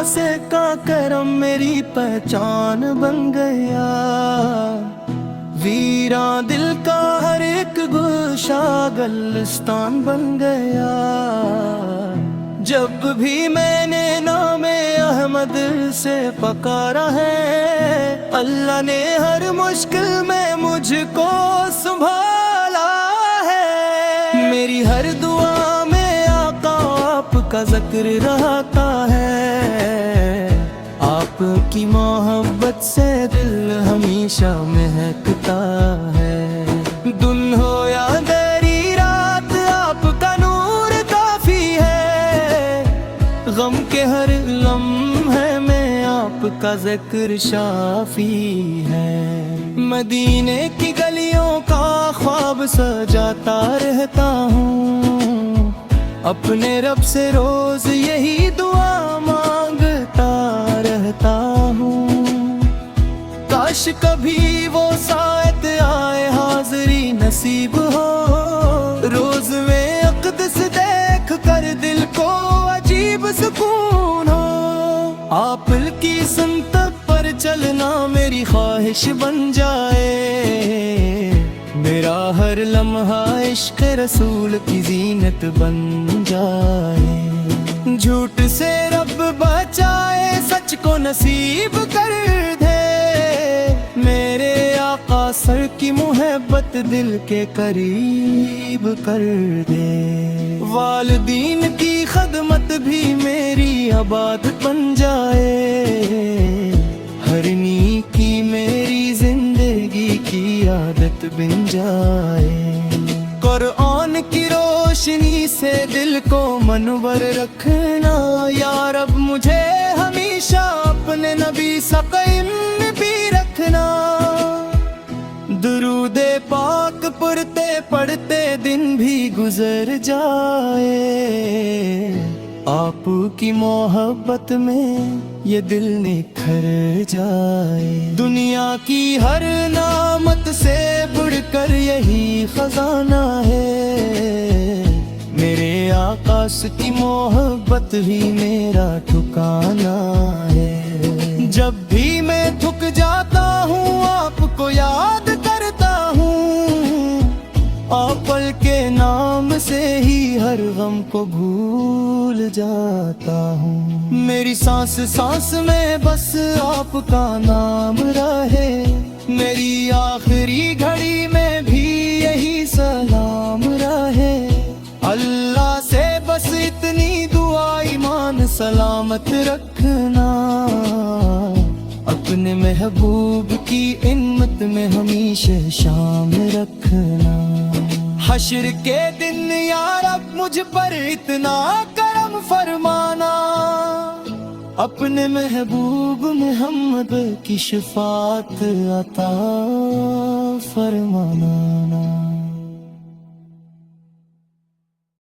سے کا کرم میری پہچان بن گیا، ویران دل کا ہر ایک گلشا گلستان بن گیا۔ جب بھی میں نے نام احمد سے پکارا ہے، اللہ نے ہر مشکل میں مجھ کو سنبھالا ہے۔ میری ہر دعا میں آقا آپ کا ذکر رہتا ہے، آپ کی محبت سے دل ہمیشہ مہکتا ہے۔ دن ہو یا دری رات آپ کا نور کافی ہے، غم کے ہر لمحے میں آپ کا ذکر شافی ہے۔ مدینے کی گلیوں کا خواب سجاتا رہتا ہوں، اپنے رب سے روز یہی دعا مانگتا رہتا ہوں۔ کاش کبھی وہ ساعت آئے حاضری نصیب ہو، روز میں اقدس دیکھ کر دل کو عجیب سکون ہو۔ آپ کی سنت پر چلنا میری خواہش بن جائے، میرا ہر لمحہ عشق رسول کی زینت بن جائے۔ جھوٹ سے رب بچائے، سچ کو نصیب کر دے، میرے آقا سر کی محبت دل کے قریب کر دے۔ والدین کی خدمت بھی میری عبادت بن جائے، ہر نیکی میری زندگی کی عادت بن جائے۔ قرآن کی روشنی سے دل کو منور رکھنا، یا رب مجھے ہمیشہ اپنے نبی سا قائم بھی رکھنا۔ درود پاک پڑھتے پڑھتے دن بھی گزر جائے، آپ کی محبت میں یہ دل نکھر جائے۔ دنیا کی ہر نعمت سے بڑھ کر یہی خزانہ ہے، میرے آقا کی محبت بھی میرا ٹھکانہ ہے۔ جب بھی میں تھک جاتا ہوں آپ کو یاد کرتا ہوں، آپ کے نام سے ہی ہر غم کو بھول جاتا ہوں۔ میری سانس سانس میں بس آپ کا نام رہے، میری آخری گھڑی میں بھی یہی سلام رہے۔ اللہ سے بس اتنی دعا ایمان سلامت رکھنا، اپنے محبوب کی امت میں ہمیشہ شامل رکھنا۔ حشر کے دن یا رب مجھ پر اتنا کرم فرمانا، اپنے محبوب محمد کی شفاعت عطا فرمانا۔